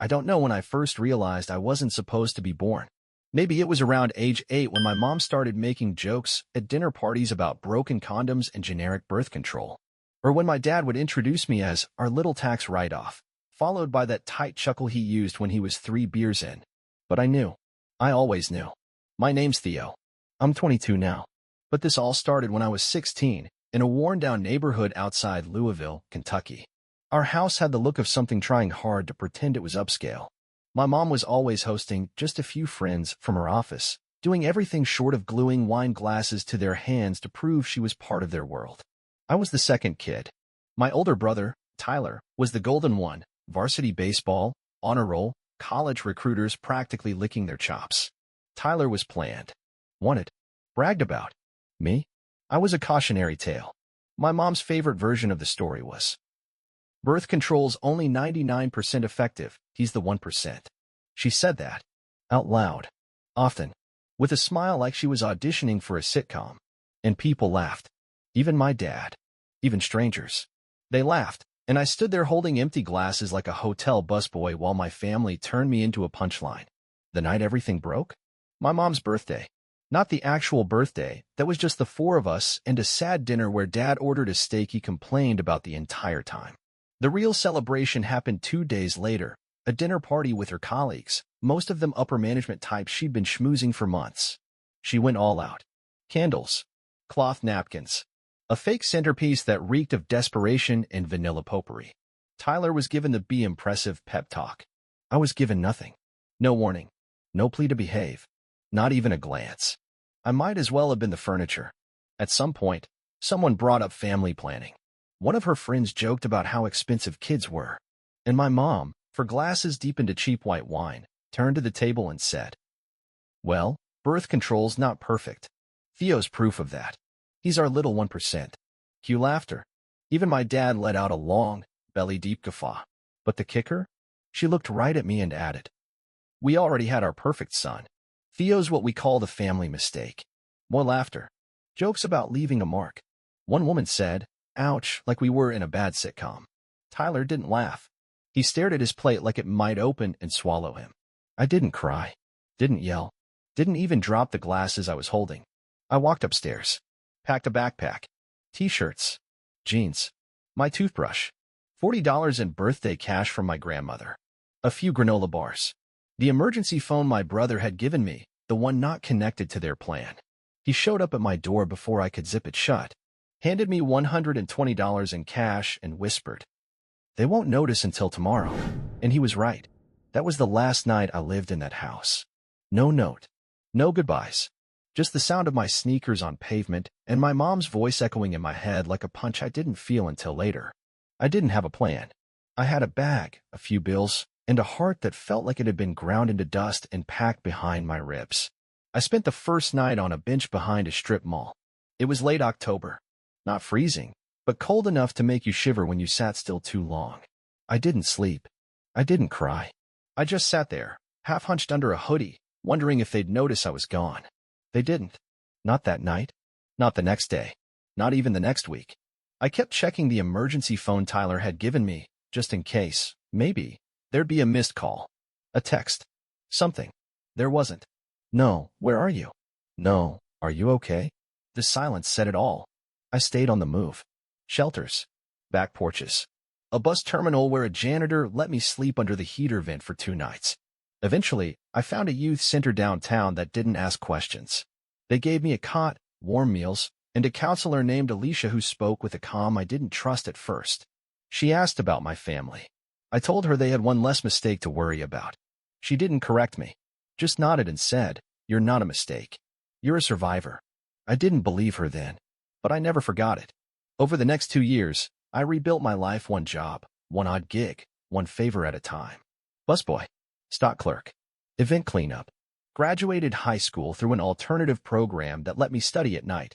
I don't know when I first realized I wasn't supposed to be born. Maybe it was around age 8 when my mom started making jokes at dinner parties about broken condoms and generic birth control. Or when my dad would introduce me as our little tax write-off, followed by that tight chuckle he used when he was 3 beers in. But I knew. I always knew. My name's Theo. I'm 22 now. But this all started when I was 16, in a worn-down neighborhood outside Louisville, Kentucky. Our house had the look of something trying hard to pretend it was upscale. My mom was always hosting just a few friends from her office, doing everything short of gluing wine glasses to their hands to prove she was part of their world. I was the second kid. My older brother, Tyler, was the golden one, varsity baseball, honor roll, college recruiters practically licking their chops. Tyler was planned, wanted, bragged about. Me? I was a cautionary tale. My mom's favorite version of the story was, birth control's only 99% effective, he's the 1%. She said that, out loud, often, with a smile like she was auditioning for a sitcom. And people laughed. Even my dad. Even strangers. They laughed, and I stood there holding empty glasses like a hotel busboy while my family turned me into a punchline. The night everything broke? My mom's birthday. Not the actual birthday, that was just the 4 of us and a sad dinner where Dad ordered a steak he complained about the entire time. The real celebration happened 2 days later, a dinner party with her colleagues, most of them upper management types she'd been schmoozing for months. She went all out. Candles. Cloth napkins. A fake centerpiece that reeked of desperation and vanilla potpourri. Tyler was given the be impressive pep talk. I was given nothing. No warning. No plea to behave. Not even a glance. I might as well have been the furniture. At some point, someone brought up family planning. One of her friends joked about how expensive kids were. And my mom, for glasses deep into cheap white wine, turned to the table and said, well, birth control's not perfect. Theo's proof of that. He's our little 1%. Cue laughter. Even my dad let out a long, belly-deep guffaw. But the kicker? She looked right at me and added, we already had our perfect son. Theo's what we call the family mistake. More laughter. Jokes about leaving a mark. One woman said, ouch, like we were in a bad sitcom. Tyler didn't laugh. He stared at his plate like it might open and swallow him. I didn't cry. Didn't yell. Didn't even drop the glasses I was holding. I walked upstairs. Packed a backpack. T-shirts. Jeans. My toothbrush. $40 in birthday cash from my grandmother. A few granola bars. The emergency phone my brother had given me, the one not connected to their plan. He showed up at my door before I could zip it shut, handed me $120 in cash and whispered, they won't notice until tomorrow. And he was right. That was the last night I lived in that house. No note. No goodbyes. Just the sound of my sneakers on pavement and my mom's voice echoing in my head like a punch I didn't feel until later. I didn't have a plan. I had a bag, a few bills, and a heart that felt like it had been ground into dust and packed behind my ribs. I spent the first night on a bench behind a strip mall. It was late October. Not freezing, but cold enough to make you shiver when you sat still too long. I didn't sleep. I didn't cry. I just sat there, half hunched under a hoodie, wondering if they'd notice I was gone. They didn't. Not that night. Not the next day. Not even the next week. I kept checking the emergency phone Tyler had given me, just in case, maybe, there'd be a missed call. A text. Something. There wasn't. No, where are you? No, are you okay? The silence said it all. I stayed on the move. Shelters. Back porches. A bus terminal where a janitor let me sleep under the heater vent for 2 nights. Eventually, I found a youth center downtown that didn't ask questions. They gave me a cot, warm meals, and a counselor named Alicia who spoke with a calm I didn't trust at first. She asked about my family. I told her they had one less mistake to worry about. She didn't correct me, just nodded and said, you're not a mistake. You're a survivor. I didn't believe her then, but I never forgot it. Over the next 2 years, I rebuilt my life one job, one odd gig, one favor at a time. Busboy. Stock clerk. Event cleanup. Graduated high school through an alternative program that let me study at night.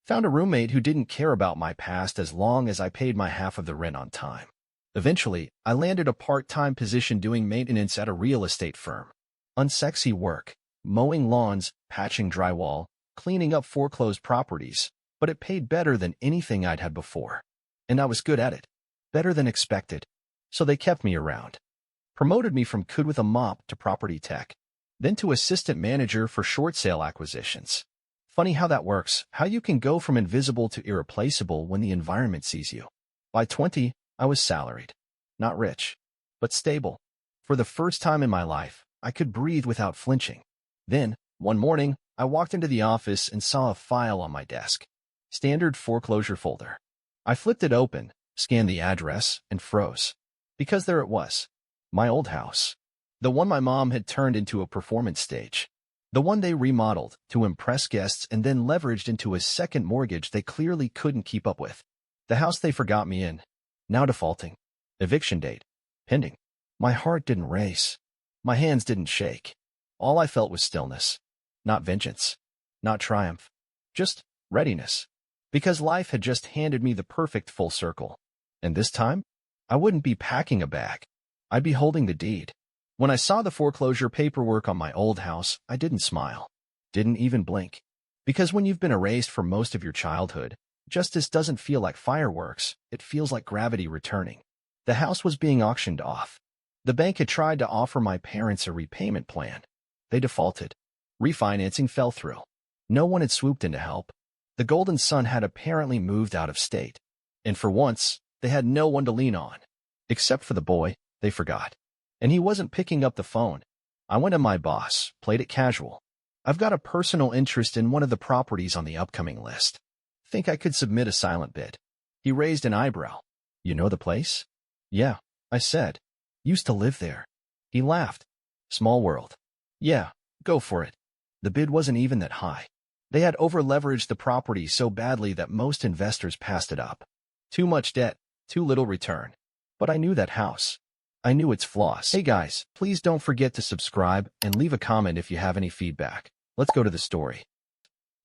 Found a roommate who didn't care about my past as long as I paid my half of the rent on time. Eventually, I landed a part-time position doing maintenance at a real estate firm. Unsexy work, mowing lawns, patching drywall, cleaning up foreclosed properties, but it paid better than anything I'd had before. And I was good at it. Better than expected. So they kept me around. promoted me from could with a mop to property tech, then to assistant manager for short sale acquisitions. Funny how that works, how you can go from invisible to irreplaceable when the environment sees you. By 20, I was salaried. Not rich, but stable. For the first time in my life, I could breathe without flinching. Then, one morning, I walked into the office and saw a file on my desk. Standard foreclosure folder. I flipped it open, scanned the address, and froze. Because there it was. My old house. The one my mom had turned into a performance stage. The one they remodeled to impress guests and then leveraged into a second mortgage they clearly couldn't keep up with. The house they forgot me in. Now defaulting. Eviction date. Pending. My heart didn't race. My hands didn't shake. All I felt was stillness. Not vengeance. Not triumph. Just readiness. Because life had just handed me the perfect full circle. And this time, I wouldn't be packing a bag. I'd be holding the deed. When I saw the foreclosure paperwork on my old house, I didn't smile. Didn't even blink. Because when you've been erased for most of your childhood, justice doesn't feel like fireworks, it feels like gravity returning. The house was being auctioned off. The bank had tried to offer my parents a repayment plan. They defaulted. Refinancing fell through. No one had swooped in to help. The golden son had apparently moved out of state. And for once, they had no one to lean on. Except for the boy, they forgot. And he wasn't picking up the phone. I went to my boss, played it casual. I've got a personal interest in one of the properties on the upcoming list. Think I could submit a silent bid. He raised an eyebrow. You know the place? Yeah, I said. Used to live there. He laughed. Small world. Yeah, go for it. The bid wasn't even that high. They had over-leveraged the property so badly that most investors passed it up. Too much debt, too little return. But I knew that house. I knew its flaws. Hey guys, please don't forget to subscribe and leave a comment if you have any feedback. Let's go to the story.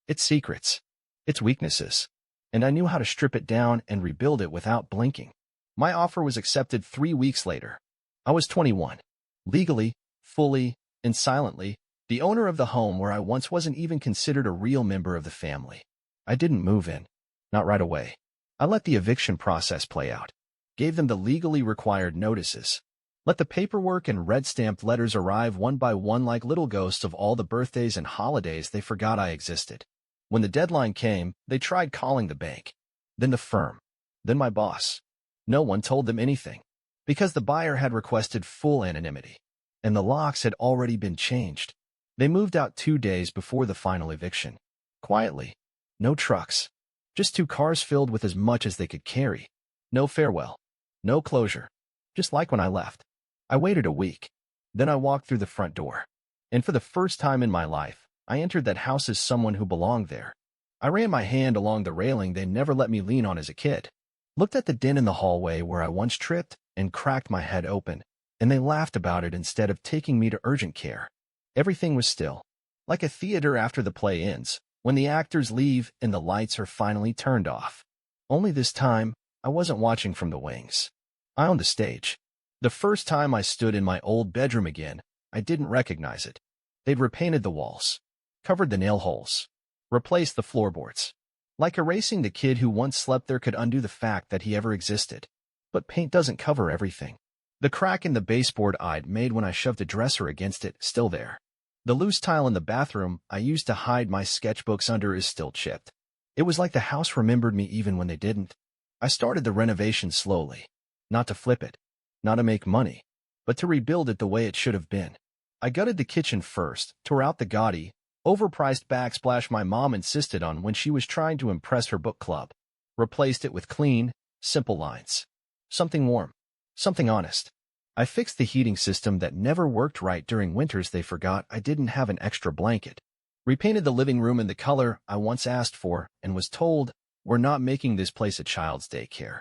Its secrets. Its weaknesses. And I knew how to strip it down and rebuild it without blinking. My offer was accepted 3 weeks later. I was 21. Legally, fully, and silently, the owner of the home where I once wasn't even considered a real member of the family. I didn't move in. Not right away. I let the eviction process play out. Gave them the legally required notices. Let the paperwork and red-stamped letters arrive one by one like little ghosts of all the birthdays and holidays they forgot I existed. When the deadline came, they tried calling the bank. Then the firm. Then my boss. No one told them anything. Because the buyer had requested full anonymity. And the locks had already been changed. They moved out 2 days before the final eviction. Quietly. No trucks. Just 2 cars filled with as much as they could carry. No farewell. No closure. Just like when I left. I waited a week. Then I walked through the front door. And for the first time in my life, I entered that house as someone who belonged there. I ran my hand along the railing they never let me lean on as a kid. Looked at the den in the hallway where I once tripped and cracked my head open. And they laughed about it instead of taking me to urgent care. Everything was still. Like a theater after the play ends, when the actors leave and the lights are finally turned off. Only this time, I wasn't watching from the wings. I owned the stage. The first time I stood in my old bedroom again, I didn't recognize it. They'd repainted the walls, covered the nail holes, replaced the floorboards. Like erasing the kid who once slept there could undo the fact that he ever existed. But paint doesn't cover everything. The crack in the baseboard I'd made when I shoved a dresser against it, still there. The loose tile in the bathroom I used to hide my sketchbooks under is still chipped. It was like the house remembered me even when they didn't. I started the renovation slowly. Not to flip it. Not to make money. But to rebuild it the way it should have been. I gutted the kitchen first, tore out the gaudy, overpriced backsplash my mom insisted on when she was trying to impress her book club. Replaced it with clean, simple lines. Something warm. Something honest. I fixed the heating system that never worked right during winters they forgot I didn't have an extra blanket. Repainted the living room in the color I once asked for and was told, we're not making this place a child's daycare.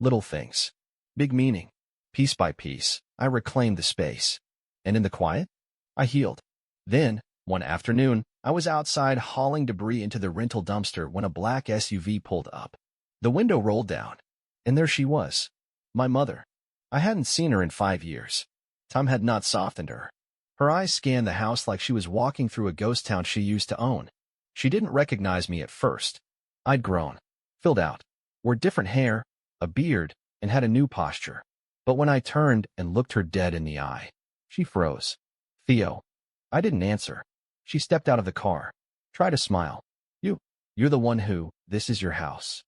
Little things. Big meaning. Piece by piece, I reclaimed the space. And in the quiet, I healed. Then, one afternoon, I was outside hauling debris into the rental dumpster when a black SUV pulled up. The window rolled down. And there she was. My mother. I hadn't seen her in 5 years. Time had not softened her. Her eyes scanned the house like she was walking through a ghost town she used to own. She didn't recognize me at first. I'd grown. Filled out. Wore different hair, a beard, and had a new posture. But when I turned and looked her dead in the eye, she froze. Theo. I didn't answer. She stepped out of the car. Try to smile. You're the one who, this is your house.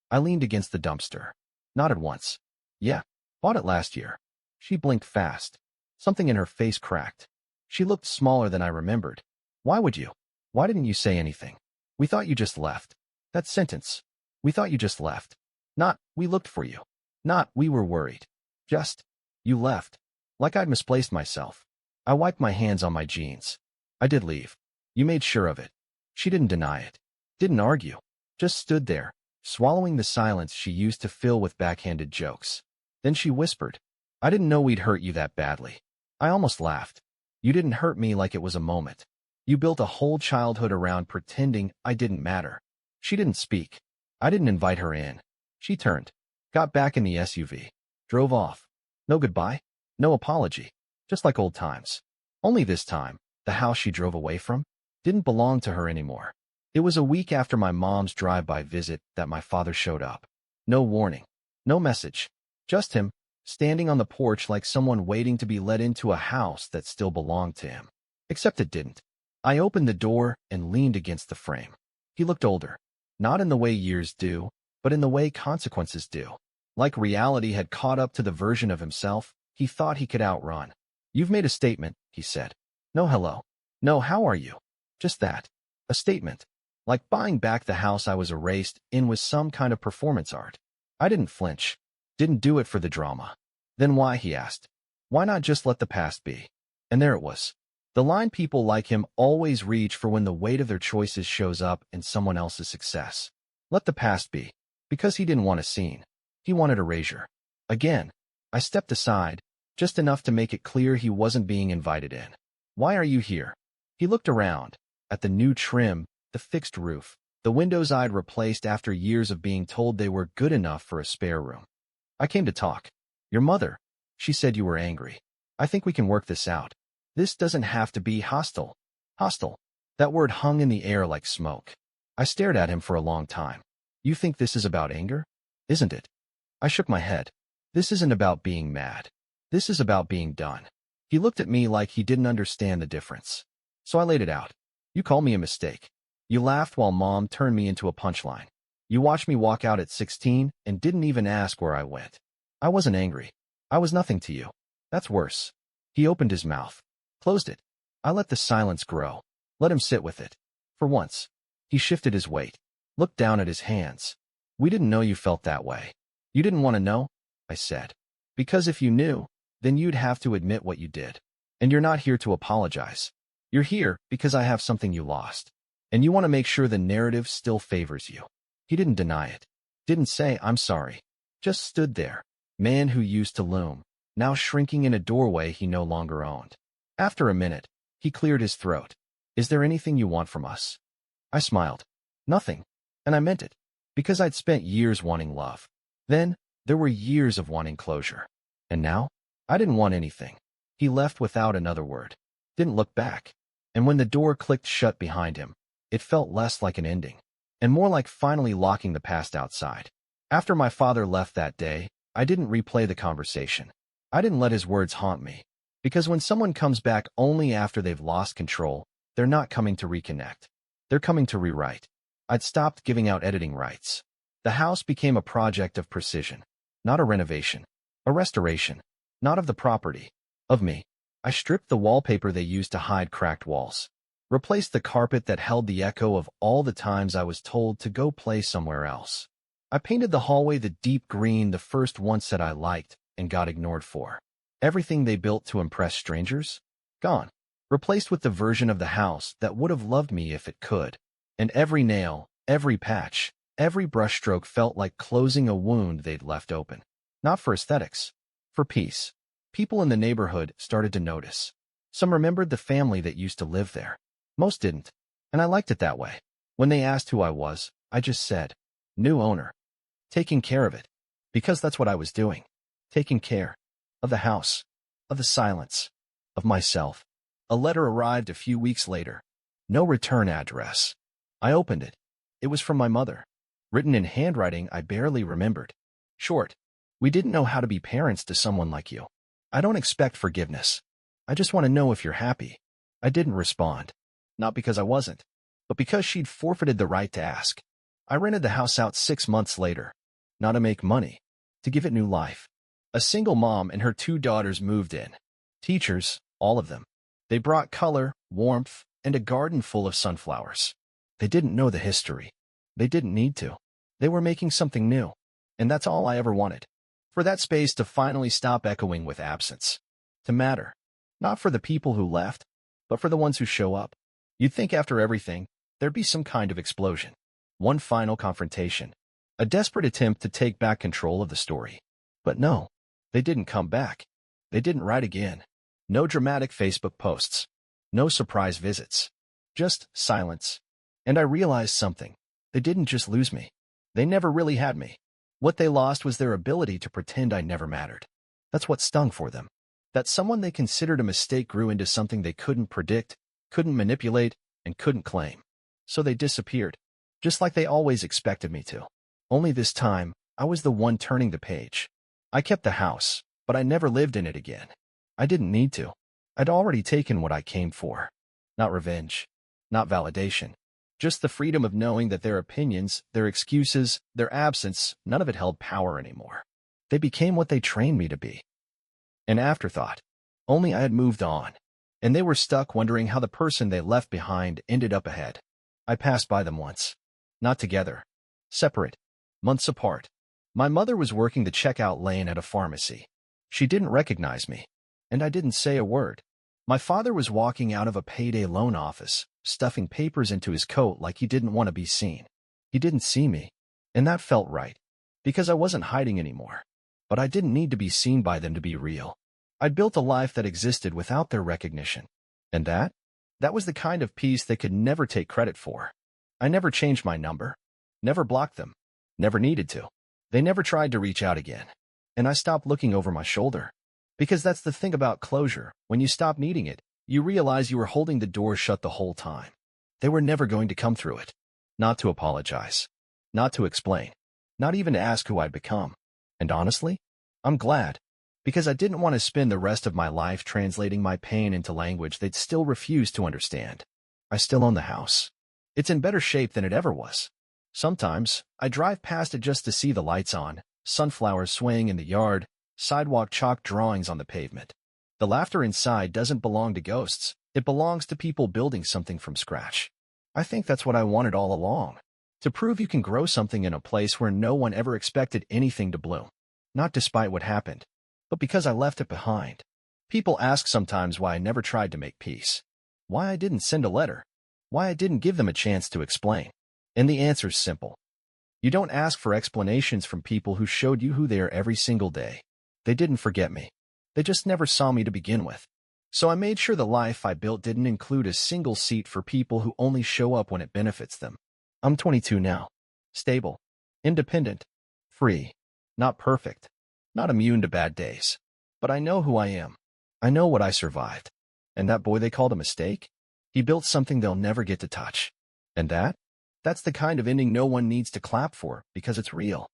I leaned against the dumpster. Nodded once. Yeah, bought it last year. She blinked fast. Something in her face cracked. She looked smaller than I remembered. Why would you? Why didn't you say anything? We thought you just left. That sentence. We thought you just left. Not, we looked for you. Not, we were worried. Just, you left. Like I'd misplaced myself. I wiped my hands on my jeans. I did leave. You made sure of it. She didn't deny it. Didn't argue. Just stood there, swallowing the silence she used to fill with backhanded jokes. Then she whispered, I didn't know we'd hurt you that badly. I almost laughed. You didn't hurt me like it was a moment. You built a whole childhood around pretending I didn't matter. She didn't speak. I didn't invite her in. She turned, got back in the SUV, drove off. No goodbye, no apology, just like old times. Only this time, the house she drove away from didn't belong to her anymore. It was a week after my mom's drive-by visit that my father showed up. No warning, no message, just him, standing on the porch like someone waiting to be let into a house that still belonged to him. Except it didn't. I opened the door and leaned against the frame. He looked older, not in the way years do, but in the way consequences do. Like reality had caught up to the version of himself he thought he could outrun. You've made a statement, he said. No hello. No how are you? Just that. A statement. Like buying back the house I was erased in was some kind of performance art. I didn't flinch. Didn't do it for the drama. Then why, he asked. Why not just let the past be? And there it was. The line people like him always reach for when the weight of their choices shows up in someone else's success. Let the past be. Because he didn't want a scene. He wanted erasure. Again, I stepped aside, just enough to make it clear he wasn't being invited in. Why are you here? He looked around, at the new trim, the fixed roof, the windows I'd replaced after years of being told they were good enough for a spare room. I came to talk. Your mother. She said you were angry. I think we can work this out. This doesn't have to be hostile. Hostile. That word hung in the air like smoke. I stared at him for a long time. You think this is about anger? Isn't it? I shook my head. This isn't about being mad. This is about being done. He looked at me like he didn't understand the difference. So I laid it out. You call me a mistake. You laughed while Mom turned me into a punchline. You watched me walk out at 16 and didn't even ask where I went. I wasn't angry. I was nothing to you. That's worse. He opened his mouth. Closed it. I let the silence grow. Let him sit with it. For once. He shifted his weight. Looked down at his hands. We didn't know you felt that way. You didn't want to know? I said. Because if you knew, then you'd have to admit what you did. And you're not here to apologize. You're here because I have something you lost. And you want to make sure the narrative still favors you. He didn't deny it. Didn't say, I'm sorry. Just stood there. Man who used to loom, now shrinking in a doorway he no longer owned. After a minute, he cleared his throat. Is there anything you want from us? I smiled. Nothing. And I meant it. Because I'd spent years wanting love. Then, there were years of wanting closure. And now, I didn't want anything. He left without another word. Didn't look back. And when the door clicked shut behind him, it felt less like an ending, and more like finally locking the past outside. After my father left that day, I didn't replay the conversation. I didn't let his words haunt me. Because when someone comes back only after they've lost control, they're not coming to reconnect. They're coming to rewrite. I'd stopped giving out editing rights. The house became a project of precision, not a renovation, a restoration, not of the property, of me. I stripped the wallpaper they used to hide cracked walls. Replaced the carpet that held the echo of all the times I was told to go play somewhere else. I painted the hallway the deep green the first one said I liked and got ignored for. Everything they built to impress strangers? Gone. Replaced with the version of the house that would have loved me if it could. And every nail, every patch, every brushstroke felt like closing a wound they'd left open. Not for aesthetics. For peace. People in the neighborhood started to notice. Some remembered the family that used to live there. Most didn't, and I liked it that way. When they asked who I was, I just said, new owner. Taking care of it. Because that's what I was doing. Taking care. Of the house. Of the silence. Of myself. A letter arrived a few weeks later. No return address. I opened it. It was from my mother. Written in handwriting I barely remembered. Short. We didn't know how to be parents to someone like you. I don't expect forgiveness. I just want to know if you're happy. I didn't respond. Not because I wasn't, but because she'd forfeited the right to ask. I rented the house out 6 months later. Not to make money, to give it new life. A single mom and her 2 daughters moved in. Teachers, all of them. They brought color, warmth, and a garden full of sunflowers. They didn't know the history. They didn't need to. They were making something new. And that's all I ever wanted. For that space to finally stop echoing with absence. To matter. Not for the people who left, but for the ones who show up. You'd think after everything, there'd be some kind of explosion. One final confrontation. A desperate attempt to take back control of the story. But no, they didn't come back. They didn't write again. No dramatic Facebook posts. No surprise visits. Just silence. And I realized something. They didn't just lose me. They never really had me. What they lost was their ability to pretend I never mattered. That's what stung for them. That someone they considered a mistake grew into something they couldn't predict, couldn't manipulate, and couldn't claim. So they disappeared. Just like they always expected me to. Only this time, I was the one turning the page. I kept the house, but I never lived in it again. I didn't need to. I'd already taken what I came for. Not revenge. Not validation. Just the freedom of knowing that their opinions, their excuses, their absence, none of it held power anymore. They became what they trained me to be. An afterthought. Only I had moved on. And they were stuck wondering how the person they left behind ended up ahead. I passed by them once. Not together. Separate. Months apart. My mother was working the checkout lane at a pharmacy. She didn't recognize me. And I didn't say a word. My father was walking out of a payday loan office, stuffing papers into his coat like he didn't want to be seen. He didn't see me. And that felt right. Because I wasn't hiding anymore. But I didn't need to be seen by them to be real. I'd built a life that existed without their recognition. And that was the kind of peace they could never take credit for. I never changed my number. Never blocked them. Never needed to. They never tried to reach out again. And I stopped looking over my shoulder. Because that's the thing about closure. When you stop needing it, you realize you were holding the door shut the whole time. They were never going to come through it. Not to apologize. Not to explain. Not even to ask who I'd become. And honestly, I'm glad. Because I didn't want to spend the rest of my life translating my pain into language they'd still refuse to understand. I still own the house. It's in better shape than it ever was. Sometimes, I drive past it just to see the lights on, sunflowers swaying in the yard, sidewalk chalk drawings on the pavement. The laughter inside doesn't belong to ghosts. It belongs to people building something from scratch. I think that's what I wanted all along. To prove you can grow something in a place where no one ever expected anything to bloom. Not despite what happened, but because I left it behind. People ask sometimes why I never tried to make peace. Why I didn't send a letter. Why I didn't give them a chance to explain. And the answer's simple. You don't ask for explanations from people who showed you who they are every single day. They didn't forget me. They just never saw me to begin with. So I made sure the life I built didn't include a single seat for people who only show up when it benefits them. I'm 22 now. Stable. Independent. Free. Not perfect. Not immune to bad days. But I know who I am. I know what I survived. And that boy they called a mistake? He built something they'll never get to touch. And that's the kind of ending no one needs to clap for because it's real.